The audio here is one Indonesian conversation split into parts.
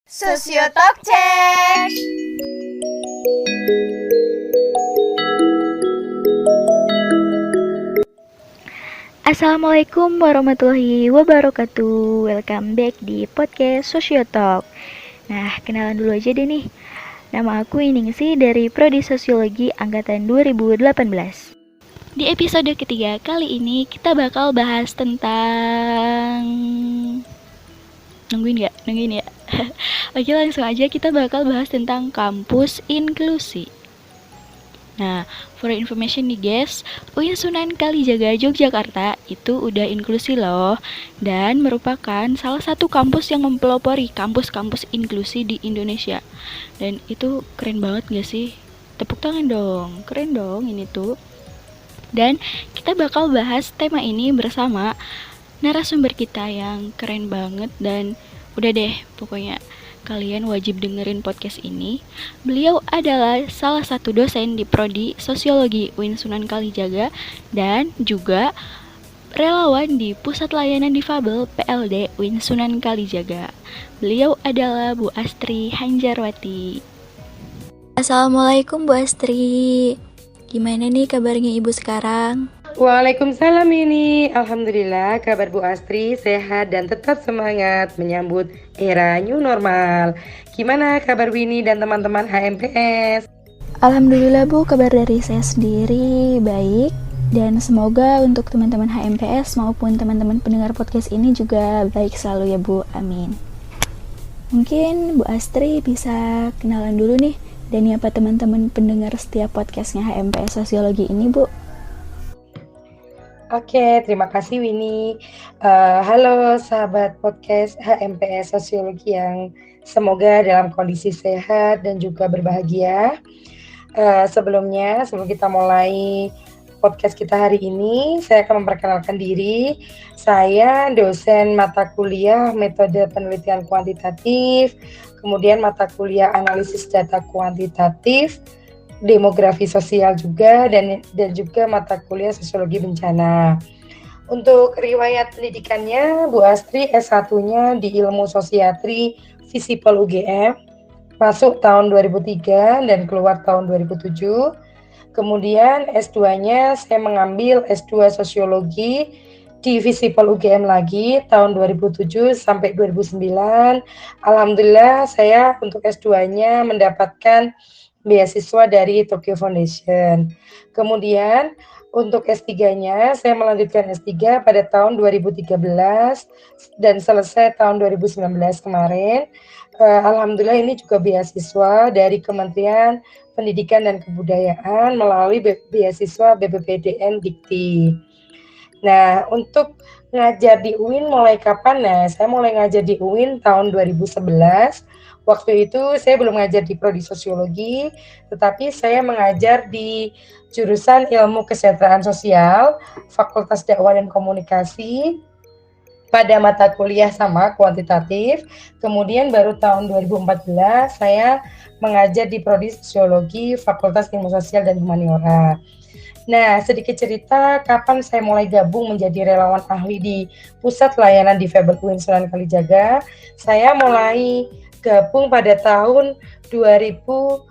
Sosiotalk Check. Assalamualaikum warahmatullahi wabarakatuh. Welcome back di podcast Sosiotalk. Nah, kenalan dulu aja deh nih. Nama aku Iningsi dari Prodi Sosiologi angkatan 2018. Di episode ketiga kali ini kita bakal bahas tentang Nungguin ya? Oke, langsung aja kita bakal bahas tentang kampus inklusi. Nah, for information nih guys, UIN Sunan Kalijaga Yogyakarta itu udah inklusi loh, dan merupakan salah satu kampus yang mempelopori kampus-kampus inklusi di Indonesia. Dan itu keren banget gak sih? Tepuk tangan dong, keren dong ini tuh. Dan kita bakal bahas tema ini bersama narasumber kita yang keren banget, dan udah deh pokoknya kalian wajib dengerin podcast ini. Beliau adalah salah satu dosen di Prodi Sosiologi UIN Sunan Kalijaga dan juga relawan di Pusat Layanan Difabel PLD UIN Sunan Kalijaga. Beliau adalah Bu Astri Hanjarwati. Assalamualaikum Bu Astri. Gimana nih kabarnya Ibu sekarang? Waalaikumsalam ini, alhamdulillah kabar Bu Astri sehat dan tetap semangat menyambut era new normal. Gimana kabar Winnie dan teman-teman HMPS? Alhamdulillah Bu, kabar dari saya sendiri baik. Dan semoga untuk teman-teman HMPS maupun teman-teman pendengar podcast ini juga baik selalu ya Bu, amin. Mungkin Bu Astri bisa kenalan dulu nih, dan apa teman-teman pendengar setiap podcastnya HMPS Sosiologi ini Bu. Oke, terima kasih Winnie. Halo sahabat podcast HMPS Sosiologi yang semoga dalam kondisi sehat dan juga berbahagia. Sebelum kita mulai podcast kita hari ini, saya akan memperkenalkan diri. Saya dosen mata kuliah metode penelitian kuantitatif, kemudian mata kuliah analisis data kuantitatif, demografi sosial juga, dan juga mata kuliah sosiologi bencana. Untuk riwayat pendidikannya, Bu Astri S1-nya di ilmu sosiatri Visipol UGM, masuk tahun 2003 dan keluar tahun 2007. Kemudian S2-nya saya mengambil S2 sosiologi di Visipol UGM lagi tahun 2007 sampai 2009. Alhamdulillah saya untuk S2-nya mendapatkan beasiswa dari Tokyo Foundation. Kemudian untuk S3-nya saya melanjutkan S3 pada tahun 2013 dan selesai tahun 2019 kemarin. Alhamdulillah ini juga beasiswa dari Kementerian Pendidikan dan Kebudayaan melalui beasiswa BPPDN Dikti. Nah, untuk ngajar di UIN mulai kapan? Nah, saya mulai ngajar di UIN tahun 2011. Waktu itu saya belum ngajar di Prodi Sosiologi, tetapi saya mengajar di jurusan Ilmu Kesejahteraan Sosial, Fakultas Dakwah dan Komunikasi, pada mata kuliah sama kuantitatif. Kemudian baru tahun 2014 saya mengajar di Prodi Sosiologi, Fakultas Ilmu Sosial dan Humaniora. Nah, sedikit cerita kapan saya mulai gabung menjadi relawan ahli di Pusat Layanan Difabel UIN Sunan Kalijaga. Saya mulai gabung pada tahun 2012,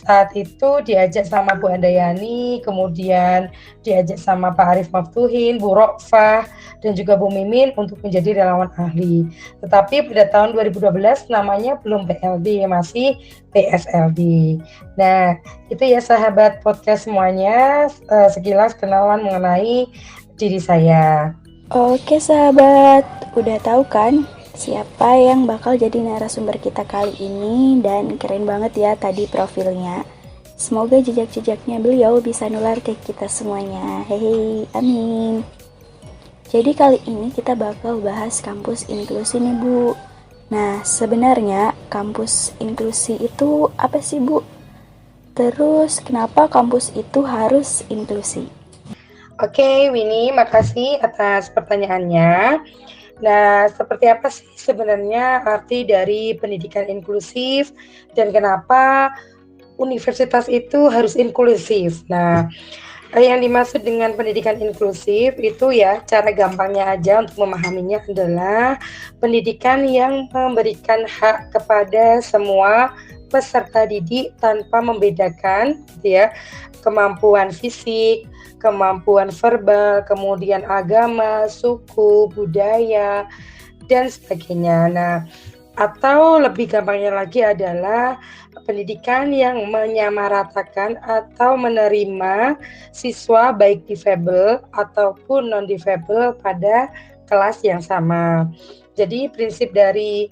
saat itu diajak sama Bu Andayani, kemudian diajak sama Pak Arif Maftuhin, Bu Rokfah, dan juga Bu Mimin untuk menjadi relawan ahli. Tetapi pada tahun 2012 namanya belum PLD, masih PSLD. Nah, itu ya sahabat podcast semuanya, sekilas kenalan mengenai diri saya. Oke sahabat, udah tahu kan siapa yang bakal jadi narasumber kita kali ini, dan keren banget ya tadi profilnya. Semoga jejak-jejaknya beliau bisa nular ke kita semuanya. Hehe, amin. Jadi kali ini kita bakal bahas kampus inklusi nih Bu. Nah, sebenarnya kampus inklusi itu apa sih Bu? Terus kenapa kampus itu harus inklusi? Oke, Winnie, makasih atas pertanyaannya. Nah, seperti apa sih sebenarnya arti dari pendidikan inklusif dan kenapa universitas itu harus inklusif? Nah, Yang dimaksud dengan pendidikan inklusif itu ya, cara gampangnya aja untuk memahaminya adalah pendidikan yang memberikan hak kepada semua peserta didik tanpa membedakan gitu ya, kemampuan fisik, kemampuan verbal, kemudian agama, suku, budaya, dan sebagainya. Nah, atau lebih gampangnya lagi adalah pendidikan yang menyamaratakan atau menerima siswa baik difabel ataupun non-difabel pada kelas yang sama. Jadi prinsip dari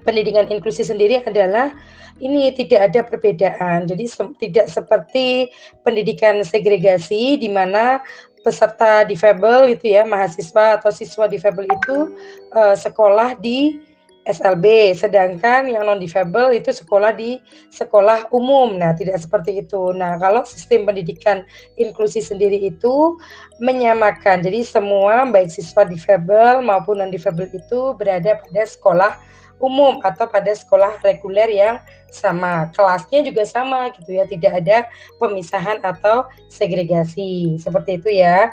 pendidikan inklusi sendiri adalah ini tidak ada perbedaan. Jadi tidak seperti pendidikan segregasi di mana peserta difabel itu ya, mahasiswa atau siswa difabel itu sekolah di SLB, sedangkan yang non-difabel itu sekolah di sekolah umum. Nah, tidak seperti itu. Nah, kalau sistem pendidikan inklusi sendiri itu menyamakan. Jadi semua baik siswa difabel maupun non-difabel itu berada pada sekolah umum atau pada sekolah reguler yang sama. Kelasnya juga sama gitu ya, tidak ada pemisahan atau segregasi. Seperti itu ya.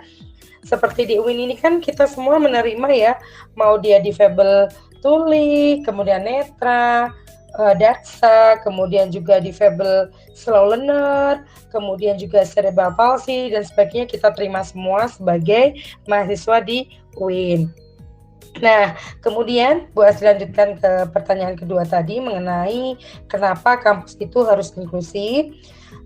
Seperti di UIN ini kan kita semua menerima ya, mau dia difabel tuli, kemudian netra, daksa, kemudian juga difabel slow learner, kemudian juga cerebral palsy dan sebagainya, kita terima semua sebagai mahasiswa di UIN. Nah, kemudian Bu Asri lanjutkan ke pertanyaan kedua tadi mengenai kenapa kampus itu harus inklusif.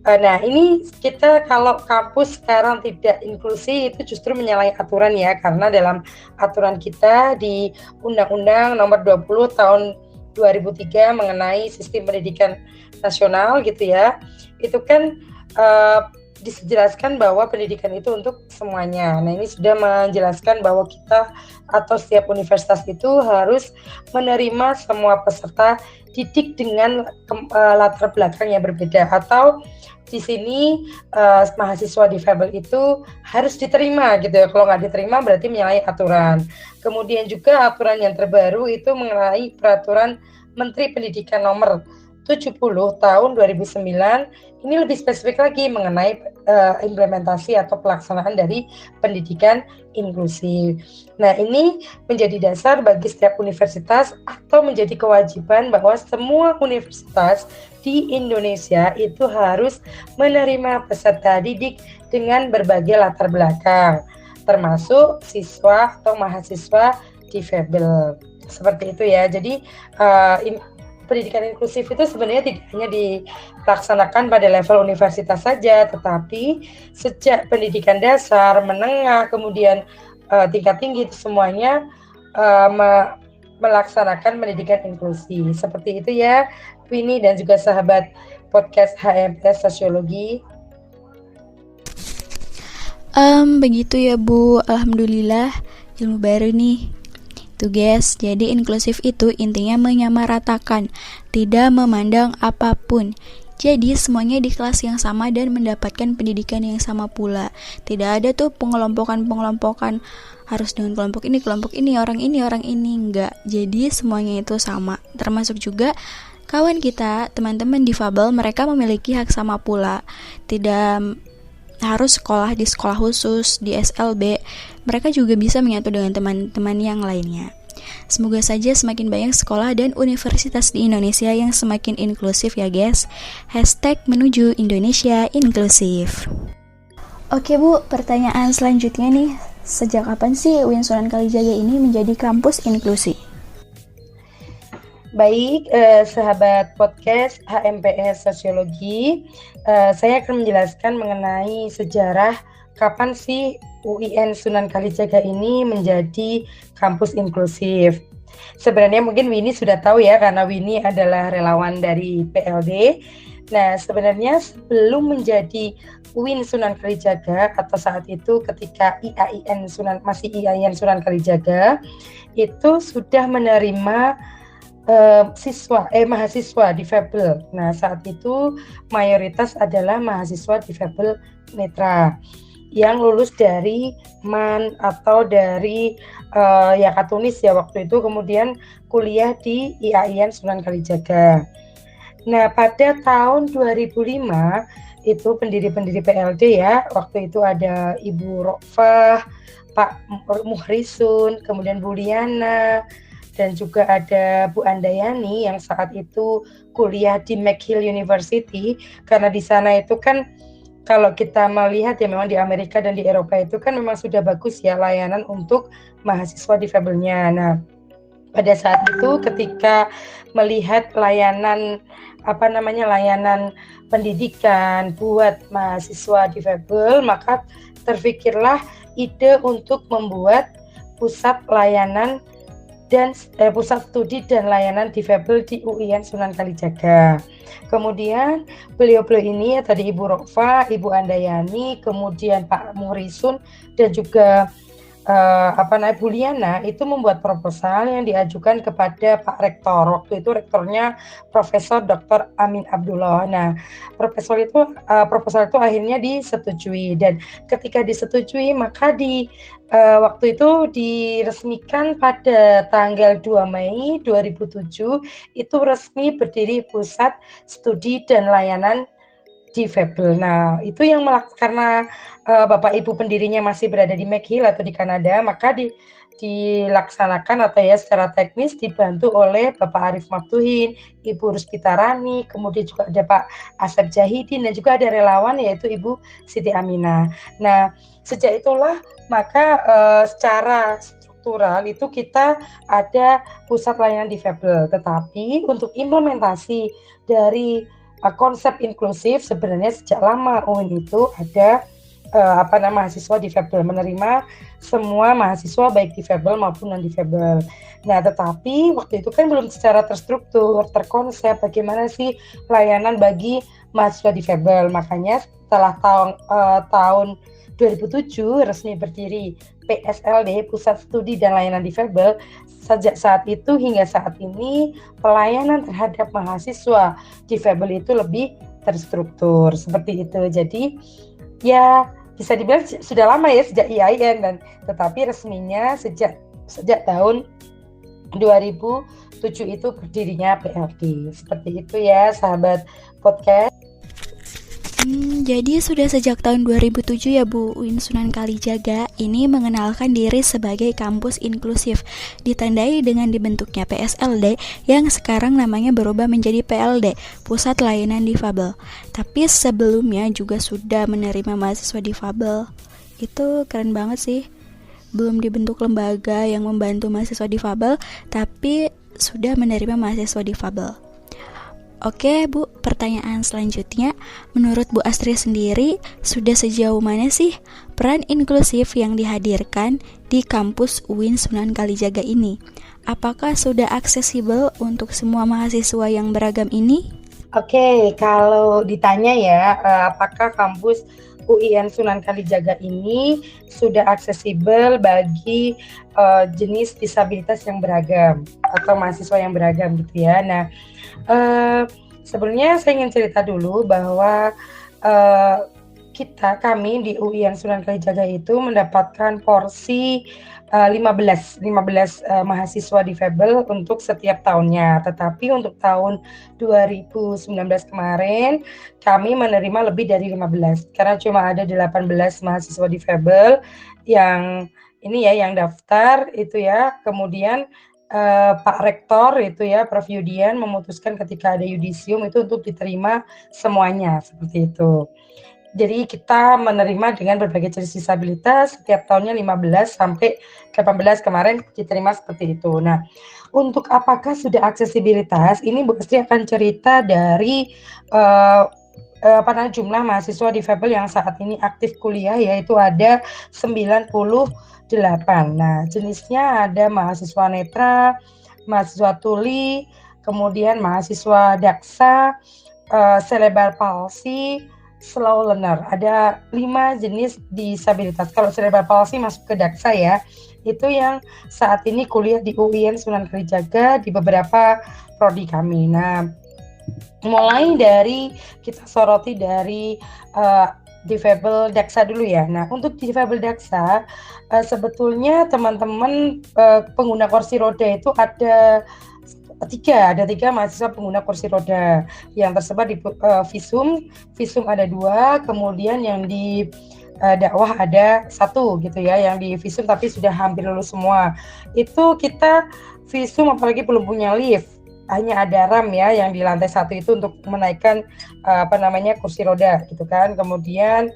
Nah, ini kita kalau kampus sekarang tidak inklusi itu justru menyalahi aturan ya, karena dalam aturan kita di Undang-Undang Nomor 20 Tahun 2003 mengenai Sistem Pendidikan Nasional gitu ya, itu kan dijelaskan bahwa pendidikan itu untuk semuanya. Nah, ini sudah menjelaskan bahwa kita atau setiap universitas itu harus menerima semua peserta didik dengan latar belakang yang berbeda, atau di sini mahasiswa difabel itu harus diterima gitu ya. Kalau nggak diterima berarti menyalahi aturan. Kemudian juga aturan yang terbaru itu mengenai peraturan Menteri Pendidikan Nomor 70 tahun 2009. Ini lebih spesifik lagi mengenai implementasi atau pelaksanaan dari pendidikan inklusif. Nah, ini menjadi dasar bagi setiap universitas atau menjadi kewajiban bahwa semua universitas di Indonesia itu harus menerima peserta didik dengan berbagai latar belakang, termasuk siswa atau mahasiswa difabel. Seperti itu ya. Jadi pendidikan inklusif itu sebenarnya tidak hanya dilaksanakan pada level universitas saja, tetapi sejak pendidikan dasar, menengah, kemudian tingkat tinggi, itu semuanya melaksanakan pendidikan inklusi. Seperti itu ya, Winnie dan juga sahabat podcast HMPS Sosiologi. Begitu ya Bu, alhamdulillah ilmu baru nih. Tuh guys, jadi inklusif itu intinya menyamaratakan, tidak memandang apapun. Jadi semuanya di kelas yang sama dan mendapatkan pendidikan yang sama pula. Tidak ada tuh pengelompokan harus dengan kelompok ini, orang ini, enggak. Jadi semuanya itu sama. Termasuk juga kawan kita, teman-teman difabel, mereka memiliki hak sama pula. Tidak harus sekolah di sekolah khusus, di SLB, mereka juga bisa menyatu dengan teman-teman yang lainnya. Semoga saja semakin banyak sekolah dan universitas di Indonesia yang semakin inklusif ya guys. #menuju Indonesia inklusif. Oke Bu, pertanyaan selanjutnya nih, sejak kapan sih UIN Sunan Kalijaga ini menjadi kampus inklusi? Baik, sahabat podcast HMPS Sosiologi, saya akan menjelaskan mengenai sejarah kapan sih UIN Sunan Kalijaga ini menjadi kampus inklusif. Sebenarnya mungkin Winnie sudah tahu ya, karena Winnie adalah relawan dari PLD. Nah, sebenarnya sebelum menjadi UIN Sunan Kalijaga atau saat itu ketika masih IAIN Sunan Kalijaga, itu sudah menerima mahasiswa difabel. Nah, saat itu mayoritas adalah mahasiswa difabel netra yang lulus dari MAN atau dari Yakatunis ya waktu itu, kemudian kuliah di IAIN Sunan Kalijaga. Nah, pada tahun 2005 itu pendiri-pendiri PLD ya, waktu itu ada Ibu Rofah, Pak Muhrisun, kemudian Bu Liana, dan juga ada Bu Andayani yang saat itu kuliah di McGill University, karena di sana itu kan kalau kita melihat ya memang di Amerika dan di Eropa itu kan memang sudah bagus ya layanan untuk mahasiswa difabelnya. Nah, pada saat itu ketika melihat layanan layanan pendidikan buat mahasiswa difabel, maka terfikirlah ide untuk membuat pusat layanan dan pusat studi dan layanan difabel di UIN Sunan Kalijaga. Kemudian beliau-beliau ini ya, tadi Ibu Rokfa, Ibu Andayani, kemudian Pak Murisun dan juga Bu Liana itu membuat proposal yang diajukan kepada Pak Rektor. Waktu itu rektornya Profesor Dr. Amin Abdullah. Nah, proposal itu akhirnya disetujui, dan ketika disetujui maka waktu itu diresmikan pada tanggal 2 Mei 2007 itu resmi berdiri Pusat Studi dan Layanan Difabel. Nah, itu yang karena Bapak Ibu pendirinya masih berada di McGill atau di Kanada, maka dilaksanakan atau ya secara teknis dibantu oleh Bapak Arif Maftuhin, Ibu Ruspitarani, kemudian juga ada Pak Asep Jahidin, dan juga ada relawan yaitu Ibu Siti Aminah. Nah, sejak itulah maka secara struktural itu kita ada pusat layanan difabel, tetapi untuk implementasi dari konsep inklusif sebenarnya sejak lama UIN itu ada mahasiswa difabel, menerima semua mahasiswa baik difabel maupun non difabel. Nah, tetapi waktu itu kan belum secara terstruktur, terkonsep bagaimana sih layanan bagi mahasiswa difabel. Makanya setelah tahun 2007 resmi berdiri PSLD, Pusat Studi dan Layanan Difabel. Sejak saat itu hingga saat ini pelayanan terhadap mahasiswa difabel itu lebih terstruktur seperti itu. Jadi ya bisa dibilang sudah lama ya sejak IAIN, dan tetapi resminya sejak tahun 2007 itu berdirinya PLD. Seperti itu ya sahabat podcast. Jadi sudah sejak tahun 2007 ya Bu, UIN Sunan Kalijaga ini mengenalkan diri sebagai kampus inklusif, ditandai dengan dibentuknya PSLD yang sekarang namanya berubah menjadi PLD, Pusat Layanan Difabel. Tapi sebelumnya juga sudah menerima mahasiswa difabel. Itu keren banget sih. Belum dibentuk lembaga yang membantu mahasiswa difabel, tapi sudah menerima mahasiswa difabel. Oke Bu, pertanyaan selanjutnya, menurut Bu Astri sendiri, sudah sejauh mana sih peran inklusif yang dihadirkan di kampus UIN Sunan Kalijaga ini? Apakah sudah aksesibel untuk semua mahasiswa yang beragam ini? Oke, kalau ditanya ya, apakah kampus UIN Sunan Kalijaga ini sudah aksesibel bagi jenis disabilitas yang beragam atau mahasiswa yang beragam gitu ya. Nah, sebenarnya saya ingin cerita dulu bahwa kami di UIN Sunan Kalijaga itu mendapatkan porsi 15 mahasiswa difabel untuk setiap tahunnya. Tetapi untuk tahun 2019 kemarin kami menerima lebih dari 15 karena cuma ada 18 mahasiswa difabel yang daftar itu ya. Kemudian Pak Rektor itu ya, Prof. Yudian memutuskan ketika ada yudisium itu untuk diterima semuanya seperti itu. Jadi kita menerima dengan berbagai jenis disabilitas, setiap tahunnya 15 sampai 18 kemarin diterima seperti itu. Nah, untuk apakah sudah aksesibilitas, ini Bu Astri akan cerita dari jumlah mahasiswa difabel yang saat ini aktif kuliah, yaitu ada 98. Nah, jenisnya ada mahasiswa netra, mahasiswa tuli, kemudian mahasiswa daksa, cerebral palsy, slow learner. Ada 5 jenis disabilitas. Kalau cerebral palsy masuk ke daksa ya, itu yang saat ini kuliah di UIN Sunan Kalijaga di beberapa prodi kami. Nah, mulai dari kita soroti dari difabel daksa dulu ya. Nah, untuk difabel daksa sebetulnya teman-teman pengguna kursi roda itu ada ada tiga mahasiswa pengguna kursi roda yang tersebar di visum ada 2, kemudian yang di dakwah ada 1 gitu ya, yang di visum tapi sudah hampir lulus semua. Itu kita visum apalagi belum punya lift, hanya ada ram ya yang di lantai 1 itu untuk menaikkan kursi roda gitu kan. Kemudian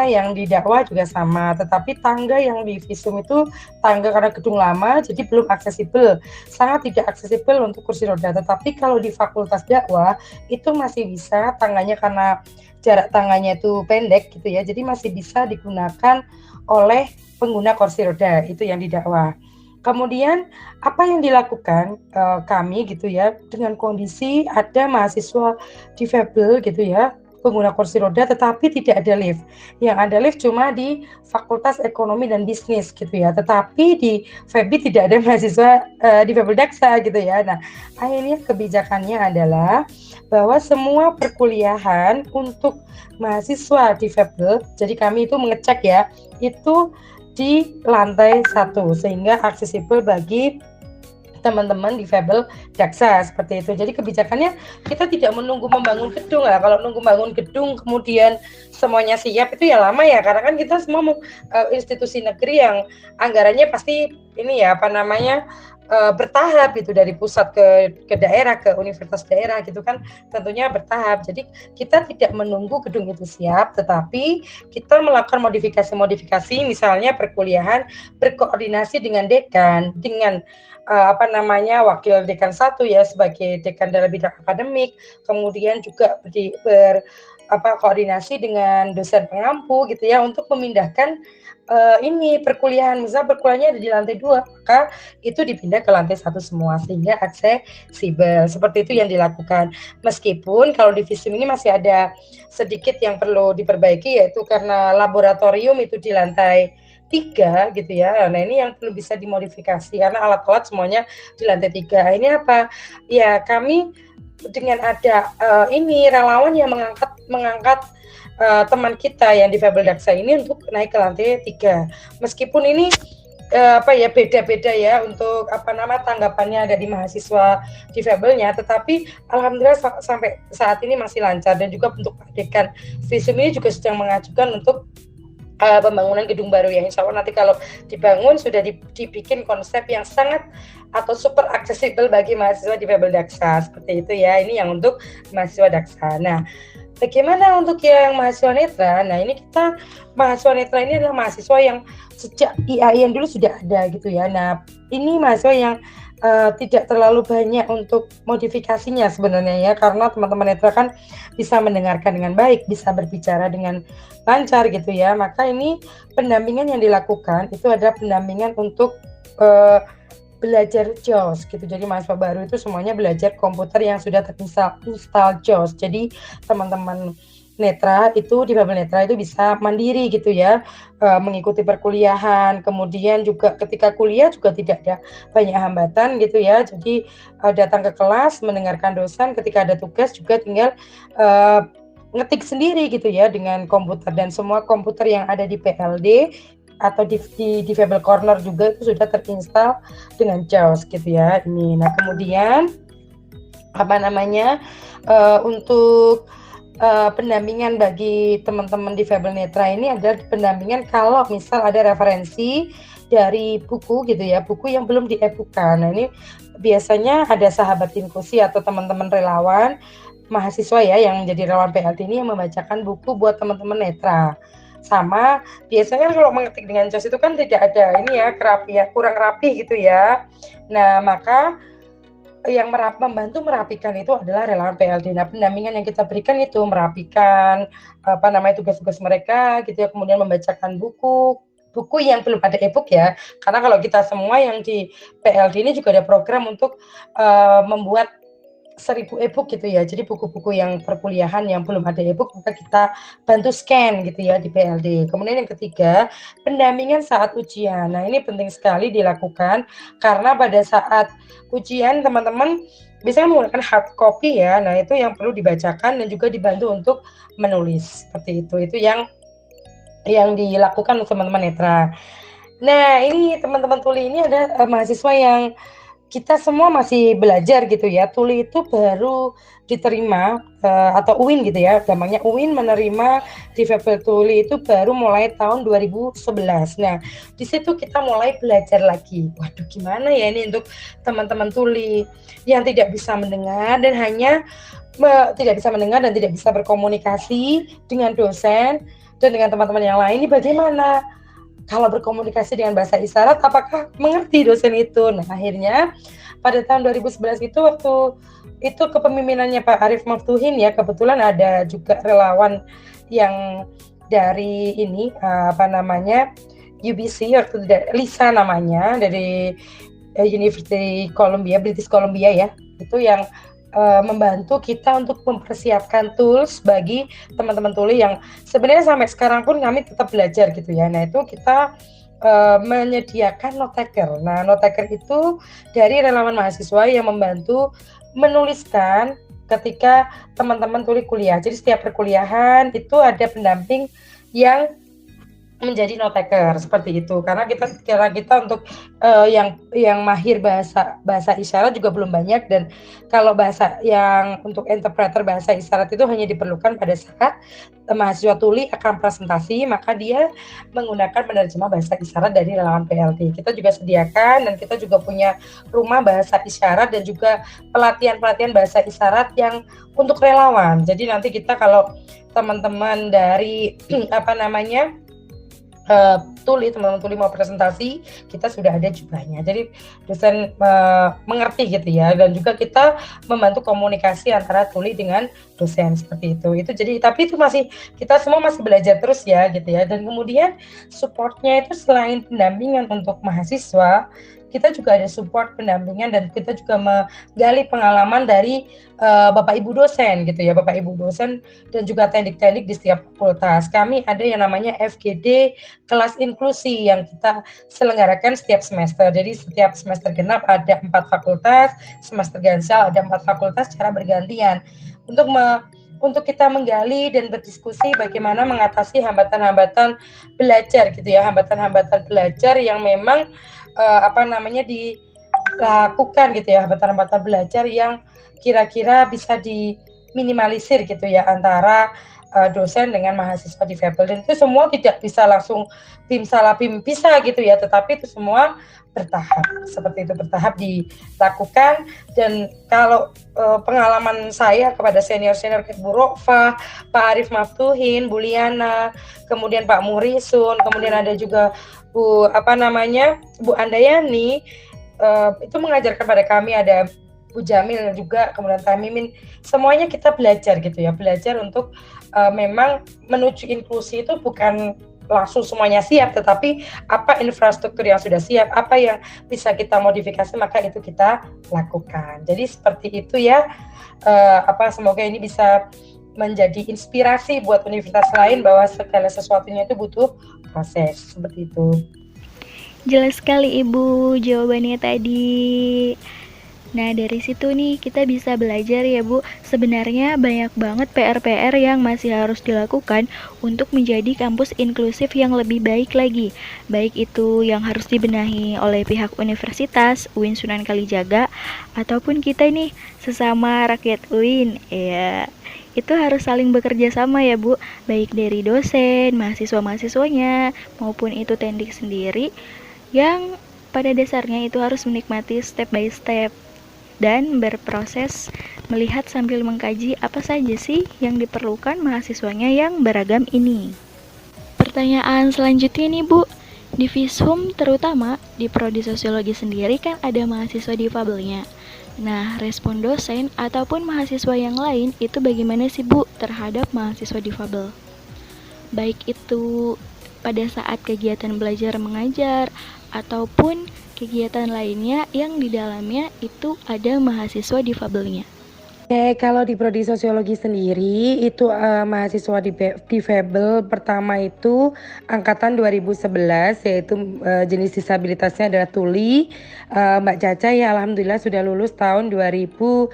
yang di dakwah juga sama, tetapi tangga yang di visum itu tangga karena gedung lama jadi belum aksesibel, sangat tidak aksesibel untuk kursi roda. Tetapi kalau di fakultas dakwah itu masih bisa, tangganya karena jarak tangannya itu pendek gitu ya, jadi masih bisa digunakan oleh pengguna kursi roda, itu yang di dakwah. Kemudian apa yang dilakukan kami gitu ya, dengan kondisi ada mahasiswa difabel gitu ya, pengguna kursi roda tetapi tidak ada lift. Yang ada lift cuma di Fakultas Ekonomi dan Bisnis gitu ya. Tetapi di FEBI tidak ada mahasiswa difabel daksa gitu ya. Nah, akhirnya kebijakannya adalah bahwa semua perkuliahan untuk mahasiswa difabel, jadi kami itu mengecek ya, itu di lantai 1 sehingga aksesibel bagi teman-teman difabel daksa seperti itu. Jadi kebijakannya kita tidak menunggu membangun gedung lah. Kalau nunggu bangun gedung kemudian semuanya siap itu ya lama ya, karena kan kita semua institusi negeri yang anggarannya pasti ini ya bertahap gitu, dari pusat ke daerah, ke universitas daerah gitu kan, tentunya bertahap. Jadi kita tidak menunggu gedung itu siap, tetapi kita melakukan modifikasi misalnya perkuliahan berkoordinasi dengan dekan, dengan wakil dekan 1 ya sebagai dekan dalam bidang akademik, kemudian juga koordinasi dengan dosen pengampu gitu ya untuk memindahkan perkuliahan, misalnya perkuliahannya ada di lantai 2, maka itu dipindah ke lantai 1 semua sehingga aksesibel. Seperti itu yang dilakukan. Meskipun kalau di visum ini masih ada sedikit yang perlu diperbaiki, yaitu karena laboratorium itu di lantai 3 gitu ya. Nah, ini yang perlu bisa dimodifikasi karena alat-alat semuanya di lantai 3. Ini apa? Ya, kami dengan ada relawan yang mengangkat teman kita yang difabel daksa ini untuk naik ke lantai 3. Meskipun ini beda-beda ya untuk tanggapannya dari mahasiswa difabelnya, tetapi alhamdulillah sampai saat ini masih lancar. Dan juga untuk dekan visum ini juga sedang mengajukan untuk pembangunan gedung baru ya, insya Allah nanti kalau dibangun sudah dibikin konsep yang sangat atau super aksesibel bagi mahasiswa difabel daksa seperti itu ya. Ini yang untuk mahasiswa daksa. Nah, bagaimana untuk yang mahasiswa netra? Nah, ini kita mahasiswa netra ini adalah mahasiswa yang sejak IAIN dulu sudah ada gitu ya. Nah, ini mahasiswa yang tidak terlalu banyak untuk modifikasinya sebenarnya ya, karena teman-teman netra kan bisa mendengarkan dengan baik, bisa berbicara dengan lancar gitu ya. Maka ini pendampingan yang dilakukan itu adalah pendampingan untuk belajar JAWS gitu. Jadi mahasiswa baru itu semuanya belajar komputer yang sudah terinstall JAWS. Jadi teman-teman netra itu difabel netra itu bisa mandiri gitu ya, mengikuti perkuliahan, kemudian juga ketika kuliah juga tidak ada banyak hambatan gitu ya. Jadi datang ke kelas, mendengarkan dosen, ketika ada tugas juga tinggal ngetik sendiri gitu ya dengan komputer, dan semua komputer yang ada di PLD atau di Difabel Corner juga itu sudah terinstall dengan JAWS gitu ya. Ini, nah kemudian untuk pendampingan bagi teman-teman difabel netra ini adalah pendampingan kalau misal ada referensi dari buku gitu ya, buku yang belum di-e-bookkan. Nah, ini biasanya ada sahabat inklusi atau teman-teman relawan mahasiswa ya yang menjadi relawan PLD ini yang membacakan buku buat teman-teman netra. Sama biasanya kalau mengetik dengan JAWS itu kan tidak ada ini ya, kurang rapi gitu ya. Nah, maka yang membantu merapikan itu adalah relawan PLD. Nah, pendampingan yang kita berikan itu merapikan tugas-tugas mereka gitu ya, kemudian membacakan buku yang belum ada e-book ya. Karena kalau kita semua yang di PLD ini juga ada program untuk membuat 1000 e-book gitu ya. Jadi buku-buku yang perkuliahan yang belum ada e-book maka kita bantu scan gitu ya di PLD. Kemudian yang ketiga, pendampingan saat ujian. Nah, ini penting sekali dilakukan karena pada saat ujian teman-teman biasanya menggunakan hard copy ya. Nah, itu yang perlu dibacakan dan juga dibantu untuk menulis. Seperti itu. Itu yang dilakukan teman-teman netra. Nah, ini teman-teman tuli ini ada mahasiswa yang kita semua masih belajar gitu ya. Tuli itu baru diterima atau UIN gitu ya, gampangnya UIN menerima difabel tuli itu baru mulai tahun 2011. Nah, di situ kita mulai belajar lagi. Waduh, gimana ya ini untuk teman-teman tuli yang tidak bisa mendengar dan hanya tidak bisa mendengar dan tidak bisa berkomunikasi dengan dosen dan dengan teman-teman yang lain, ini bagaimana? Kalau berkomunikasi dengan bahasa isyarat, apakah mengerti dosen itu? Nah, akhirnya pada tahun 2011 itu waktu itu kepemimpinannya Pak Arif Maftuhin ya, kebetulan ada juga relawan yang dari ini UBC waktu Lisa namanya dari University Columbia, British Columbia ya, itu yang membantu kita untuk mempersiapkan tools bagi teman-teman tuli yang sebenarnya sampai sekarang pun kami tetap belajar gitu ya. Nah, itu kita menyediakan note taker. Nah, note taker itu dari relawan mahasiswa yang membantu menuliskan ketika teman-teman tuli kuliah. Jadi setiap perkuliahan itu ada pendamping yang menjadi note taker seperti itu, karena kita untuk yang mahir bahasa isyarat juga belum banyak, dan kalau bahasa yang untuk interpreter bahasa isyarat itu hanya diperlukan pada saat mahasiswa tuli akan presentasi, maka dia menggunakan penerjemah bahasa isyarat dari relawan PLT. Kita juga sediakan dan kita juga punya rumah bahasa isyarat dan juga pelatihan bahasa isyarat yang untuk relawan. Jadi nanti kita kalau teman-teman dari teman-teman tuli mau presentasi, kita sudah ada jubahnya. Jadi dosen mengerti gitu ya, dan juga kita membantu komunikasi antara tuli dengan dosen seperti itu. Itu jadi, tapi itu masih kita semua masih belajar terus ya gitu ya. Dan kemudian supportnya itu selain pendampingan untuk mahasiswa, kita juga ada support pendampingan dan kita juga menggali pengalaman dari Bapak Ibu dosen gitu ya, Bapak Ibu dosen dan juga teknik-teknik di setiap fakultas. Kami ada yang namanya FGD kelas inklusi yang kita selenggarakan setiap semester. Jadi setiap semester genap ada 4 fakultas, semester ganjil ada 4 fakultas secara bergantian untuk kita menggali dan berdiskusi bagaimana mengatasi hambatan-hambatan belajar gitu ya, hambatan-hambatan belajar yang memang dilakukan gitu ya, hambatan-hambatan belajar yang kira-kira bisa diminimalisir gitu ya antara dosen dengan mahasiswa difabel. Dan itu semua tidak bisa langsung bim salah bim bisa gitu ya, tetapi itu semua bertahap, seperti itu bertahap dilakukan. Dan kalau pengalaman saya kepada senior-senior kayak Bu Rokfa, Pak Arif Maftuhin, Bu Liana, kemudian Pak Murisun, kemudian ada juga Bu Andayani, itu mengajarkan pada kami, ada Bu Jamil juga, kemudian Tamimin, semuanya kita belajar gitu ya, belajar untuk memang menuju inklusi itu bukan langsung semuanya siap, tetapi apa infrastruktur yang sudah siap, apa yang bisa kita modifikasi, maka itu kita lakukan. Jadi seperti itu ya, semoga ini bisa menjadi inspirasi buat universitas lain bahwa segala sesuatunya itu butuh proses, seperti itu. Jelas sekali Ibu jawabannya tadi. Nah, dari situ nih kita bisa belajar ya Bu, sebenarnya banyak banget PR-PR yang masih harus dilakukan untuk menjadi kampus inklusif yang lebih baik lagi. Baik itu yang harus dibenahi oleh pihak universitas, UIN Sunan Kalijaga, ataupun kita nih sesama rakyat UIN. Ya, itu harus saling bekerja sama ya Bu, baik dari dosen, mahasiswa-mahasiswanya, maupun itu teknik sendiri, yang pada dasarnya itu harus menikmati step by step dan berproses melihat sambil mengkaji apa saja sih yang diperlukan mahasiswanya yang beragam ini. Pertanyaan selanjutnya nih Bu, di Vishum terutama di Prodi Sosiologi sendiri kan ada mahasiswa difabelnya. Nah, respon dosen ataupun mahasiswa yang lain itu bagaimana sih Bu terhadap mahasiswa difabel? Baik itu pada saat kegiatan belajar mengajar ataupun kegiatan lainnya yang di dalamnya itu ada mahasiswa difabelnya. Kalau di Prodi Sosiologi sendiri itu mahasiswa difabel pertama itu angkatan 2011, yaitu jenis disabilitasnya adalah tuli. Mbak Caca ya alhamdulillah sudah lulus tahun 2016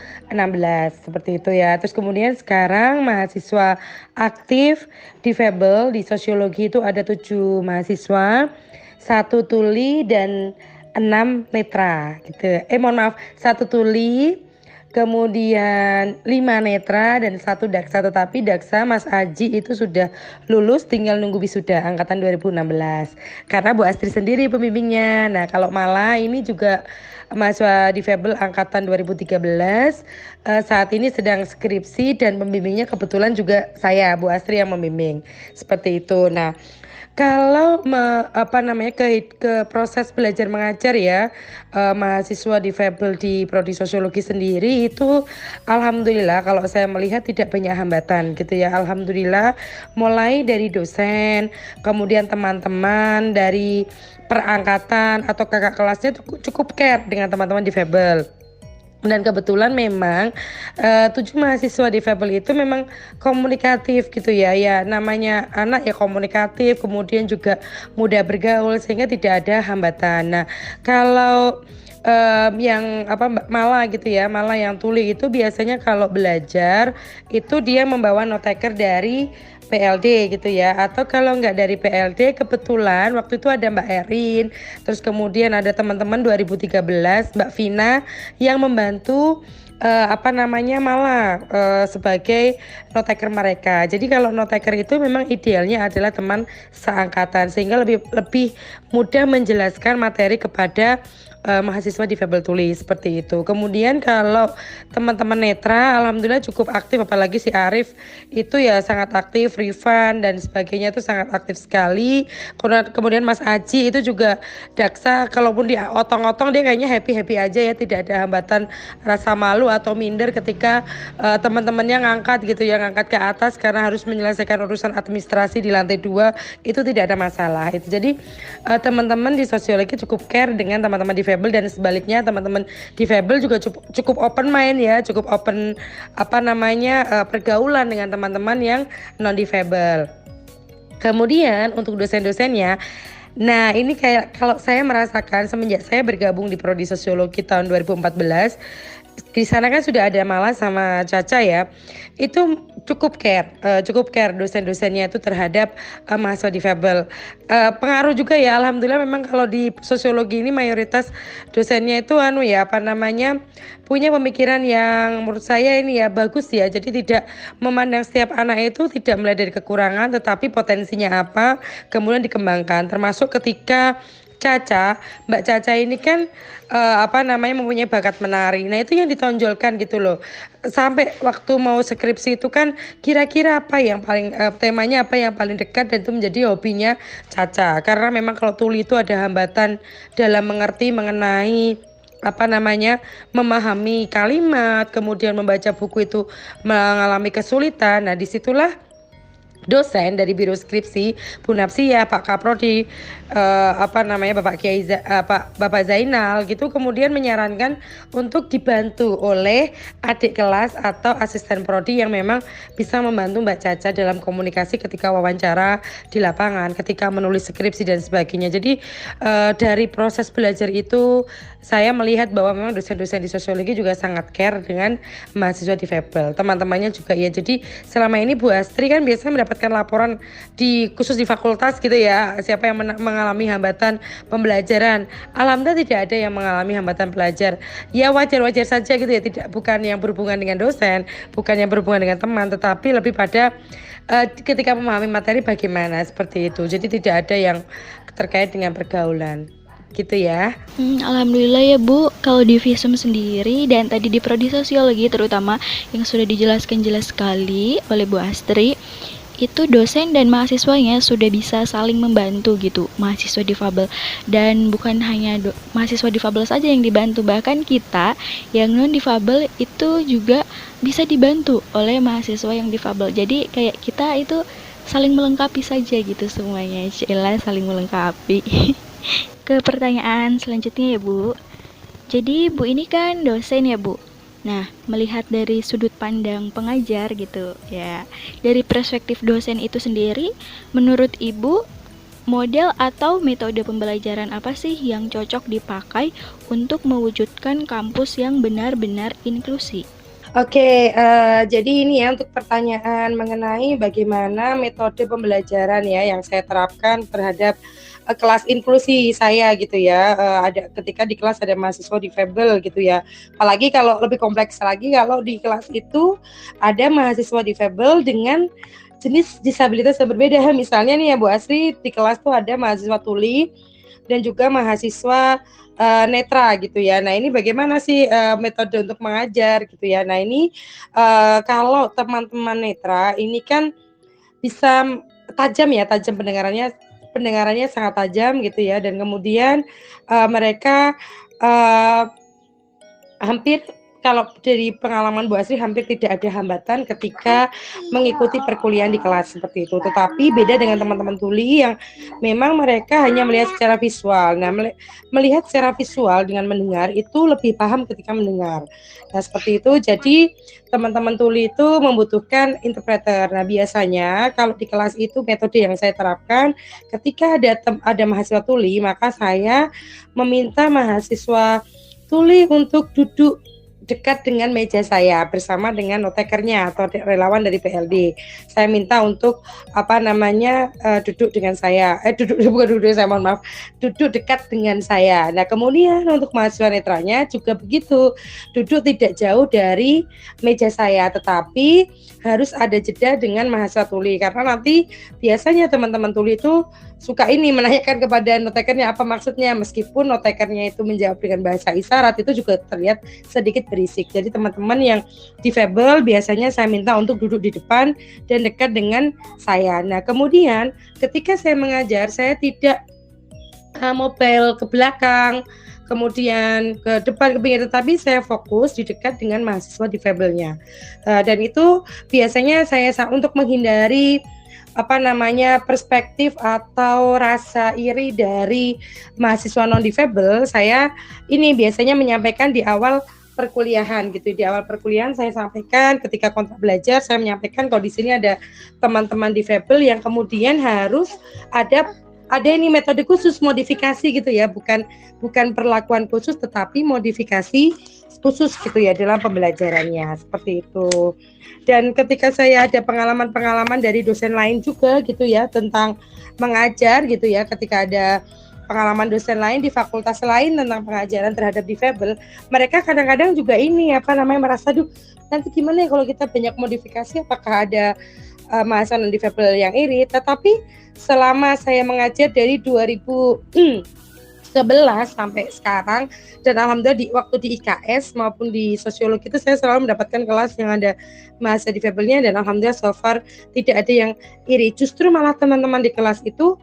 seperti itu ya. Terus kemudian sekarang mahasiswa aktif difabel di sosiologi itu ada 7 mahasiswa, 1 tuli dan 6 netra gitu. Mohon maaf, 1 tuli, kemudian 5 netra dan 1 daksa. Tetapi daksa Mas Aji itu sudah lulus, tinggal nunggu wisuda angkatan 2016. Karena Bu Astri sendiri pembimbingnya. Nah, kalau Mala ini juga mahasiswa difabel angkatan 2013, saat ini sedang skripsi dan pembimbingnya kebetulan juga saya, Bu Astri yang membimbing. Seperti itu. Nah, kalau ke proses belajar mengajar ya, mahasiswa difabel di prodi sosiologi sendiri itu alhamdulillah kalau saya melihat tidak banyak hambatan gitu ya. Alhamdulillah mulai dari dosen, kemudian teman-teman dari perangkatan atau kakak kelasnya cukup care dengan teman-teman difabel. Dan kebetulan memang 7 mahasiswa difabel itu memang komunikatif gitu ya. Ya namanya anak ya komunikatif, kemudian juga mudah bergaul sehingga tidak ada hambatan. Nah, kalau yang Mala gitu ya, Mala yang tuli itu biasanya kalau belajar itu dia membawa note taker dari PLD gitu ya, atau kalau nggak dari PLD kebetulan waktu itu ada Mbak Erin, terus kemudian ada teman-teman 2013 Mbak Vina yang membantu Mala sebagai note taker mereka. Jadi kalau note taker itu memang idealnya adalah teman seangkatan sehingga lebih mudah menjelaskan materi kepada mahasiswa difabel tuli seperti itu. Kemudian kalau teman-teman netra alhamdulillah cukup aktif, apalagi si Arif itu ya sangat aktif, Rifan dan sebagainya itu sangat aktif sekali. Kemudian Mas Aji itu juga daksa, kalaupun dia otong-otong dia kayaknya happy-happy aja ya, tidak ada hambatan rasa malu atau minder ketika teman-temannya ngangkat gitu ya, ngangkat ke atas karena harus menyelesaikan urusan administrasi di lantai 2 itu tidak ada masalah. Itu jadi teman-teman di sosiologi cukup care dengan teman-teman difabel dan sebaliknya teman-teman difabel juga cukup open mind ya, cukup open pergaulan dengan teman-teman yang non difabel. Kemudian untuk dosen-dosennya, nah ini kayak kalau saya merasakan semenjak saya bergabung di prodi sosiologi tahun 2014, di sana kan sudah ada Mala sama Caca ya, itu cukup care dosen-dosennya itu terhadap mahasiswa difabel. Pengaruh juga ya, alhamdulillah memang kalau di sosiologi ini mayoritas dosennya itu punya pemikiran yang menurut saya ini ya bagus ya. Jadi tidak memandang setiap anak itu tidak melihat dari kekurangan, tetapi potensinya apa kemudian dikembangkan. Termasuk ketika Mbak Caca ini kan mempunyai bakat menari. Nah, itu yang ditonjolkan gitu loh. Sampai waktu mau skripsi itu kan kira-kira apa yang paling temanya apa yang paling dekat, dan itu menjadi hobinya Caca. Karena memang kalau tuli itu ada hambatan dalam mengerti mengenai memahami kalimat, kemudian membaca buku itu mengalami kesulitan. Nah, disitulah dosen dari Biro Skripsi, Bu Napsia, Pak Kaprodi, Bapak Zainal gitu, kemudian menyarankan untuk dibantu oleh adik kelas atau asisten prodi yang memang bisa membantu Mbak Caca dalam komunikasi ketika wawancara di lapangan, ketika menulis skripsi dan sebagainya. Jadi dari proses belajar itu saya melihat bahwa memang dosen-dosen di sosiologi juga sangat care dengan mahasiswa difabel. Teman-temannya juga ya. Jadi selama ini Bu Astri kan biasanya mendapatkan laporan khusus di fakultas gitu ya, siapa yang mengalami hambatan pembelajaran. Alhamdulillah tidak ada yang mengalami hambatan belajar. Ya wajar-wajar saja gitu ya, bukan yang berhubungan dengan dosen, bukan yang berhubungan dengan teman, tetapi lebih pada ketika memahami materi bagaimana seperti itu. Jadi tidak ada yang terkait dengan pergaulan. Gitu ya. Alhamdulillah ya Bu, kalau di Visum sendiri dan tadi di prodi sosiologi terutama yang sudah dijelaskan jelas sekali oleh Bu Astri, itu dosen dan mahasiswanya sudah bisa saling membantu gitu, mahasiswa difabel. Dan bukan hanya mahasiswa difabel saja yang dibantu, bahkan kita yang non difabel itu juga bisa dibantu oleh mahasiswa yang difabel. Jadi kayak kita itu saling melengkapi saja gitu semuanya. Cila saling melengkapi. Ke pertanyaan selanjutnya ya Bu. Jadi Bu ini kan dosen ya Bu. Nah, melihat dari sudut pandang pengajar gitu ya, dari perspektif dosen itu sendiri, menurut Ibu model atau metode pembelajaran apa sih yang cocok dipakai untuk mewujudkan kampus yang benar-benar inklusi? Oke, jadi ini ya untuk pertanyaan mengenai bagaimana metode pembelajaran ya yang saya terapkan terhadap kelas inklusi saya gitu ya. Ada ketika di kelas ada mahasiswa difabel gitu ya. Apalagi kalau lebih kompleks lagi kalau di kelas itu ada mahasiswa difabel dengan jenis disabilitas yang berbeda. Misalnya nih ya Bu Asri, di kelas tuh ada mahasiswa tuli dan juga mahasiswa netra gitu ya. Nah ini bagaimana sih metode untuk mengajar gitu ya. Nah ini kalau teman-teman netra ini kan bisa tajam pendengarannya sangat tajam gitu ya. Dan kemudian mereka hampir, kalau dari pengalaman Bu Asri, hampir tidak ada hambatan ketika mengikuti perkuliahan di kelas seperti itu. Tetapi beda dengan teman-teman tuli yang memang mereka hanya melihat secara visual. Nah, melihat secara visual dengan mendengar itu lebih paham ketika mendengar. Nah, seperti itu. Jadi teman-teman tuli itu membutuhkan interpreter. Nah, biasanya kalau di kelas itu metode yang saya terapkan ketika ada mahasiswa tuli, maka saya meminta mahasiswa tuli untuk duduk dekat dengan meja saya bersama dengan notekernya atau relawan dari PLD. Saya minta untuk duduk dengan saya. Duduk dekat dengan saya. Nah, kemudian untuk mahasiswa netranya juga begitu. Duduk tidak jauh dari meja saya, tetapi harus ada jeda dengan mahasiswa tuli karena nanti biasanya teman-teman tuli itu suka menanyakan kepada notekernya apa maksudnya, meskipun notekernya itu menjawab dengan bahasa isyarat, itu juga terlihat sedikit berisik. Jadi teman-teman yang difabel biasanya saya minta untuk duduk di depan dan dekat dengan saya. Nah, kemudian ketika saya mengajar, saya tidak mobile ke belakang, kemudian ke depan, ke pinggir, tetapi saya fokus di dekat dengan mahasiswa difabelnya. Dan itu biasanya saya untuk menghindari perspektif atau rasa iri dari mahasiswa non difabel. Saya ini biasanya menyampaikan di awal perkuliahan gitu. Di awal perkuliahan saya sampaikan ketika kontrak belajar, saya menyampaikan kalau di sini ada teman-teman difabel yang kemudian harus ada ini metode khusus, modifikasi gitu ya, bukan perlakuan khusus tetapi modifikasi khusus gitu ya dalam pembelajarannya, seperti itu. Dan ketika saya ada pengalaman-pengalaman dari dosen lain juga gitu ya tentang mengajar gitu ya, ketika ada pengalaman dosen lain di fakultas lain tentang pengajaran terhadap difabel, mereka kadang-kadang juga merasa, duh nanti gimana ya kalau kita banyak modifikasi, apakah ada mahasiswa non difabel yang iri. Tetapi selama saya mengajar dari 2011 sampai sekarang, dan alhamdulillah waktu di IKS maupun di sosiologi itu saya selalu mendapatkan kelas yang ada mahasiswa difabelnya, dan alhamdulillah so far tidak ada yang iri. Justru malah teman-teman di kelas itu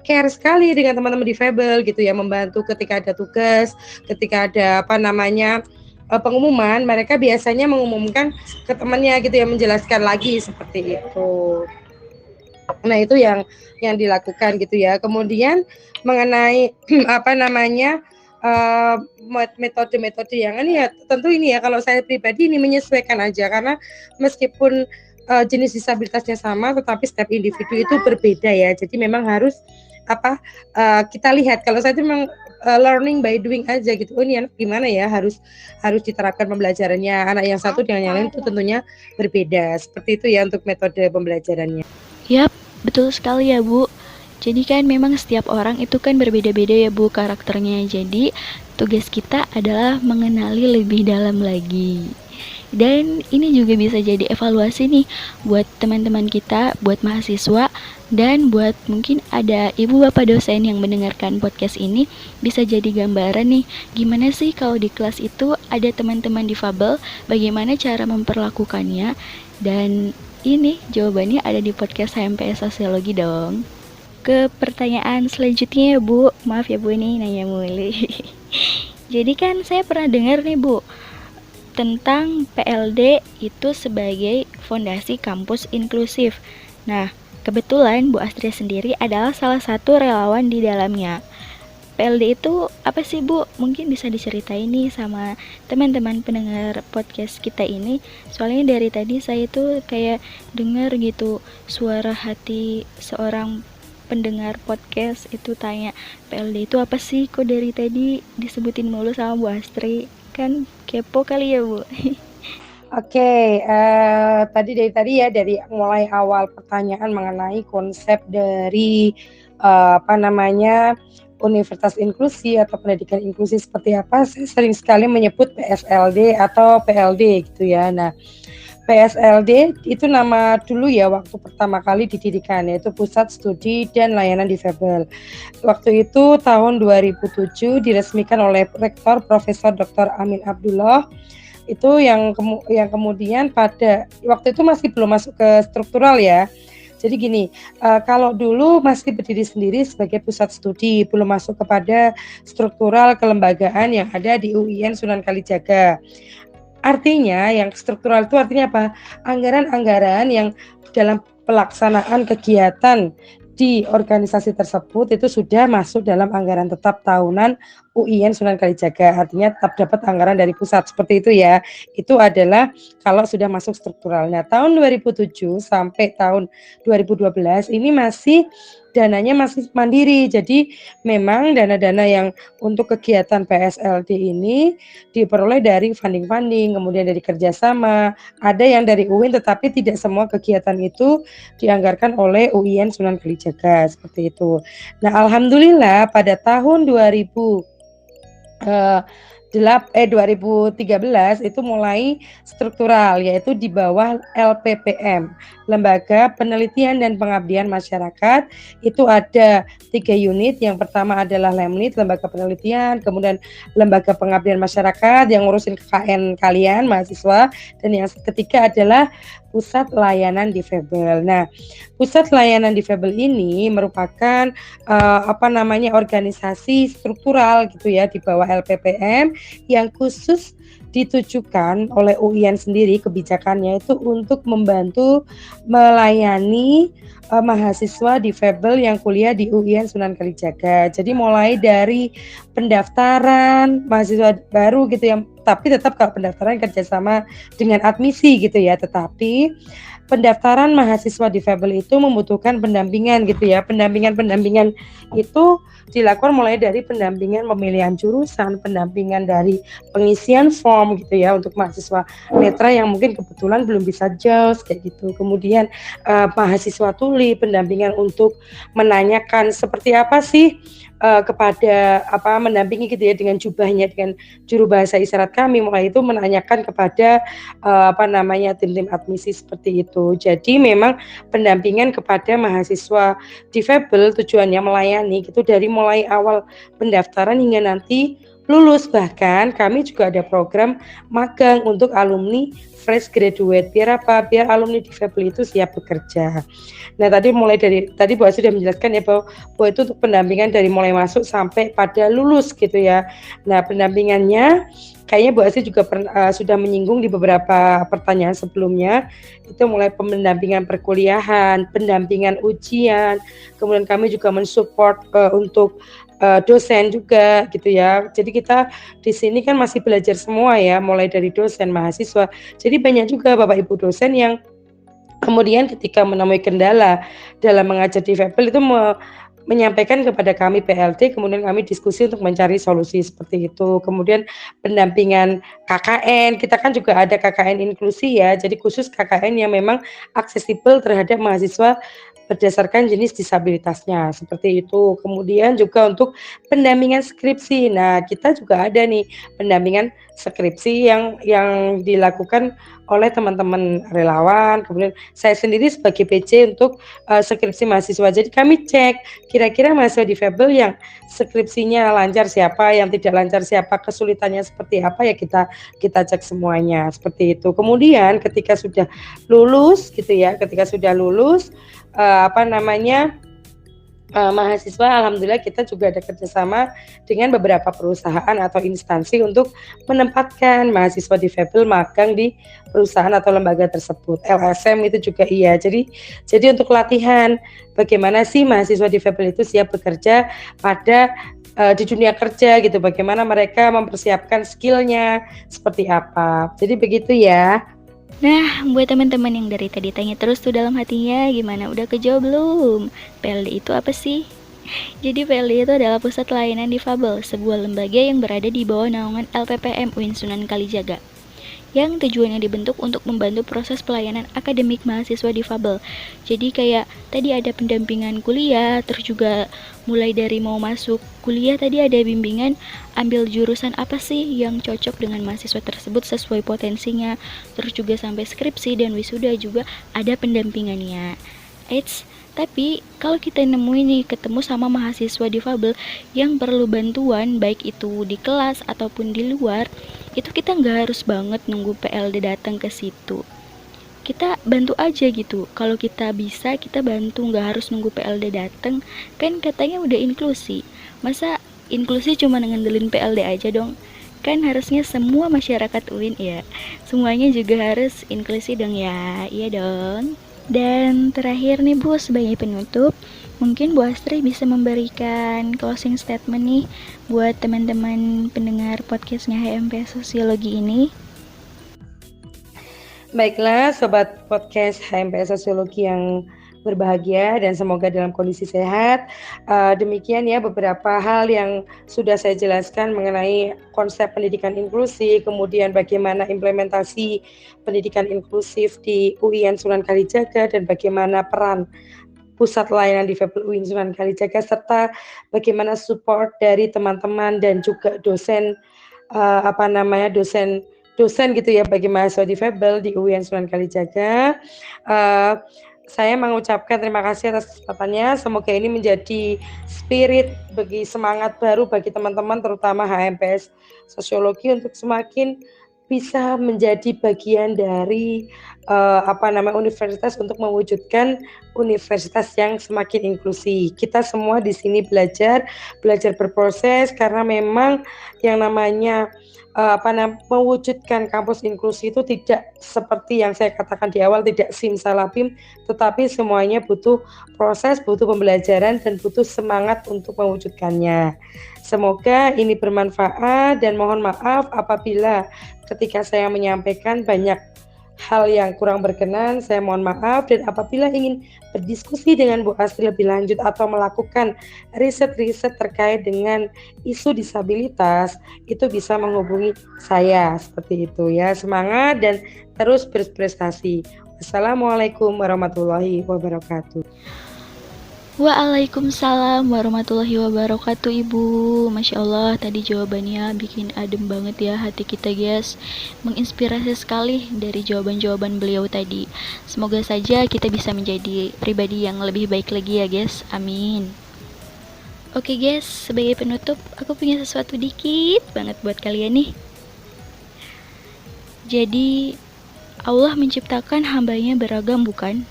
care sekali dengan teman-teman difabel gitu ya, membantu ketika ada tugas, ketika ada pengumuman, mereka biasanya mengumumkan ke temannya gitu ya, menjelaskan lagi seperti itu. Nah, itu yang dilakukan gitu ya. Kemudian mengenai metode-metode yang ini ya, tentu ini ya, kalau saya pribadi ini menyesuaikan aja, karena meskipun jenis disabilitasnya sama tetapi setiap individu itu berbeda ya. Jadi memang harus kita lihat. Kalau saya itu memang learning by doing aja gitu. Oh, ini anak gimana ya, harus diterapkan pembelajarannya. Anak yang satu dengan yang lain itu tentunya berbeda. Seperti itu ya untuk metode pembelajarannya. Yap, betul sekali ya Bu. Jadi kan memang setiap orang itu kan berbeda-beda ya Bu karakternya. Jadi tugas kita adalah mengenali lebih dalam lagi. Dan ini juga bisa jadi evaluasi nih buat teman-teman kita, buat mahasiswa, dan buat mungkin ada ibu bapak dosen yang mendengarkan podcast ini, bisa jadi gambaran nih, gimana sih kalau di kelas itu ada teman-teman difabel, bagaimana cara memperlakukannya. Dan ini jawabannya ada di podcast HMPS Sosiologi dong. Ke pertanyaan selanjutnya ya Bu, maaf ya Bu ini nanya mulu. Jadi kan saya pernah dengar nih Bu, tentang PLD itu sebagai fondasi kampus inklusif. Nah, kebetulan Bu Astri sendiri adalah salah satu relawan di dalamnya. PLD itu apa sih Bu? Mungkin bisa diceritain nih sama teman-teman pendengar podcast kita ini. Soalnya dari tadi saya tuh kayak dengar gitu suara hati seorang pendengar podcast itu tanya, PLD itu apa sih? Kok dari tadi disebutin mulu sama Bu Astri? Kan kepo kali ya Bu. Oke, dari mulai awal pertanyaan mengenai konsep dari Universitas inklusi atau pendidikan inklusi seperti apa, saya sering sekali menyebut PSLD atau PLD gitu ya. Nah, PSLD itu nama dulu ya waktu pertama kali didirikan, yaitu Pusat Studi dan Layanan Difabel. Waktu itu tahun 2007 diresmikan oleh Rektor Profesor Dr. Amin Abdullah. Itu yang kemudian pada waktu itu masih belum masuk ke struktural ya. Jadi gini, kalau dulu masih berdiri sendiri sebagai pusat studi, belum masuk kepada struktural kelembagaan yang ada di UIN Sunan Kalijaga. Artinya yang struktural itu artinya apa? Anggaran-anggaran yang dalam pelaksanaan kegiatan di organisasi tersebut itu sudah masuk dalam anggaran tetap tahunan UIN Sunan Kalijaga, artinya tetap dapat anggaran dari pusat, seperti itu ya. Itu adalah kalau sudah masuk strukturalnya. Tahun 2007 sampai tahun 2012 ini dananya masih mandiri, jadi memang dana-dana yang untuk kegiatan PSLD ini diperoleh dari funding, kemudian dari kerjasama, ada yang dari UIN, tetapi tidak semua kegiatan itu dianggarkan oleh UIN Sunan Kalijaga, seperti itu. Nah, alhamdulillah pada tahun 2013 itu mulai struktural, yaitu di bawah LPPM, Lembaga Penelitian dan Pengabdian Masyarakat. Itu ada 3 unit. Yang pertama adalah Lemnit, Lembaga Penelitian, kemudian Lembaga Pengabdian Masyarakat yang ngurusin KKN kalian mahasiswa, dan yang ketiga adalah Pusat Layanan Difabel. Nah, Pusat Layanan Difabel ini merupakan organisasi struktural gitu ya di bawah LPPM yang khusus ditujukan oleh UIN sendiri, kebijakannya itu untuk membantu melayani mahasiswa difabel yang kuliah di UIN Sunan Kalijaga. Jadi mulai dari pendaftaran mahasiswa baru gitu ya, tapi tetap kalau pendaftaran kerjasama dengan admisi gitu ya, tetapi pendaftaran mahasiswa difabel itu membutuhkan pendampingan gitu ya. Pendampingan itu dilakukan mulai dari pendampingan pemilihan jurusan, pendampingan dari pengisian form gitu ya untuk mahasiswa netra yang mungkin kebetulan belum bisa JAWS kayak gitu. Kemudian mahasiswa tuli, pendampingan untuk menanyakan seperti apa sih kepada mendampingi gitu ya dengan jubahnya, dengan juru bahasa isyarat kami, mulai itu menanyakan kepada tim-tim admisi seperti itu. Jadi memang pendampingan kepada mahasiswa difabel tujuannya melayani gitu dari mulai awal pendaftaran hingga nanti lulus. Bahkan kami juga ada program magang untuk alumni fresh graduate. Biar apa? Biar alumni difabel itu siap bekerja. Nah, tadi Bu Asy sudah menjelaskan ya bahwa itu untuk pendampingan dari mulai masuk sampai pada lulus gitu ya. Nah, pendampingannya kayaknya Bu Asy juga sudah menyinggung di beberapa pertanyaan sebelumnya. Itu mulai pendampingan perkuliahan, pendampingan ujian, kemudian kami juga mensupport untuk dosen juga gitu ya. Jadi kita di sini kan masih belajar semua ya, mulai dari dosen, mahasiswa. Jadi banyak juga Bapak Ibu dosen yang kemudian ketika menemui kendala dalam mengajar difabel itu menyampaikan kepada kami PLT, kemudian kami diskusi untuk mencari solusi seperti itu. Kemudian pendampingan KKN, kita kan juga ada KKN inklusi ya, jadi khusus KKN yang memang aksesibel terhadap mahasiswa berdasarkan jenis disabilitasnya, seperti itu. Kemudian juga untuk pendampingan skripsi. Nah, kita juga ada nih pendampingan skripsi yang dilakukan oleh teman-teman relawan. Kemudian saya sendiri sebagai PC untuk skripsi mahasiswa. Jadi kami cek kira-kira mahasiswa difabel yang skripsinya lancar siapa, yang tidak lancar siapa, kesulitannya seperti apa, ya kita cek semuanya seperti itu. Kemudian ketika sudah lulus gitu ya, mahasiswa, alhamdulillah kita juga ada kerjasama dengan beberapa perusahaan atau instansi untuk menempatkan mahasiswa difabel magang di perusahaan atau lembaga tersebut. LSM itu juga iya. Jadi untuk latihan bagaimana sih mahasiswa difabel itu siap bekerja pada di dunia kerja gitu, bagaimana mereka mempersiapkan skillnya seperti apa. Jadi begitu ya. Nah, buat teman-teman yang dari tadi tanya terus tuh dalam hatinya, gimana udah kejawab belum? PLD itu apa sih? Jadi PLD itu adalah Pusat Layanan Difabel, sebuah lembaga yang berada di bawah naungan LPPM UIN Sunan Kalijaga. yang tujuannya dibentuk untuk membantu proses pelayanan akademik mahasiswa difabel. Jadi kayak tadi ada pendampingan kuliah, terus juga mulai dari mau masuk kuliah tadi ada bimbingan ambil jurusan apa sih yang cocok dengan mahasiswa tersebut sesuai potensinya, terus juga sampai skripsi dan wisuda juga ada pendampingannya. Tapi kalau kita nemuin nih ketemu sama mahasiswa difabel yang perlu bantuan baik itu di kelas ataupun di luar, itu kita nggak harus banget nunggu PLD datang ke situ. Kita bantu aja gitu. Kalau kita bisa kita bantu, nggak harus nunggu PLD datang. Kan katanya udah inklusi. Masa inklusi cuma ngandelin PLD aja dong? Kan harusnya semua masyarakat UIN ya. Semuanya juga harus inklusi dong ya. Iya dong. Dan terakhir nih Bu, sebagai penutup, mungkin Bu Astri bisa memberikan closing statement nih buat teman-teman pendengar podcastnya HMP Sosiologi ini. Baiklah, Sobat Podcast HMP Sosiologi yang berbahagia dan semoga dalam kondisi sehat. Demikian ya beberapa hal yang sudah saya jelaskan mengenai konsep pendidikan inklusi, kemudian bagaimana implementasi pendidikan inklusif di UIN Sunan Kalijaga dan bagaimana peran Pusat Layanan Difabel UIN Sunan Kalijaga serta bagaimana support dari teman-teman dan juga dosen dosen gitu ya bagi mahasiswa difabel di UIN Sunan Kalijaga. Saya mengucapkan terima kasih atas kesempatannya. Semoga ini menjadi spirit bagi semangat baru bagi teman-teman terutama HMPS Sosiologi untuk semakin bisa menjadi bagian dari universitas untuk mewujudkan universitas yang semakin inklusi. Kita semua di sini belajar berproses karena memang yang namanya mewujudkan kampus inklusi itu tidak seperti yang saya katakan di awal, tidak simsalabim, tetapi semuanya butuh proses, butuh pembelajaran, dan butuh semangat untuk mewujudkannya. Semoga ini bermanfaat dan mohon maaf apabila ketika saya menyampaikan banyak hal yang kurang berkenan, saya mohon maaf. Dan apabila ingin berdiskusi dengan Bu Astri lebih lanjut atau melakukan riset-riset terkait dengan isu disabilitas, itu bisa menghubungi saya seperti itu ya. Semangat dan terus berprestasi. Wassalamualaikum warahmatullahi wabarakatuh. Waalaikumsalam warahmatullahi wabarakatuh Ibu. Masya Allah, tadi jawabannya bikin adem banget ya hati kita guys. Menginspirasi sekali dari jawaban-jawaban beliau tadi. Semoga saja kita bisa menjadi pribadi yang lebih baik lagi ya guys. Amin. Oke guys, sebagai penutup aku punya sesuatu dikit banget buat kalian nih. Jadi Allah menciptakan hambanya beragam bukan?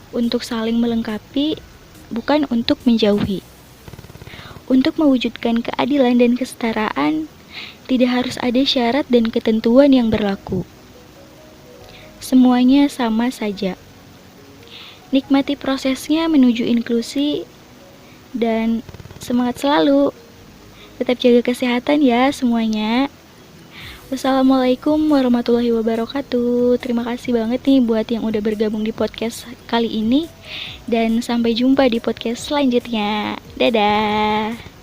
Untuk saling melengkapi, bukan untuk menjauhi. Untuk mewujudkan keadilan dan kesetaraan, tidak harus ada syarat dan ketentuan yang berlaku. Semuanya sama saja. Nikmati prosesnya menuju inklusi dan semangat selalu. Tetap jaga kesehatan ya semuanya. Wassalamualaikum warahmatullahi wabarakatuh. Terima kasih banget nih buat yang udah bergabung di podcast kali ini. Dan sampai jumpa di podcast selanjutnya. Dadah.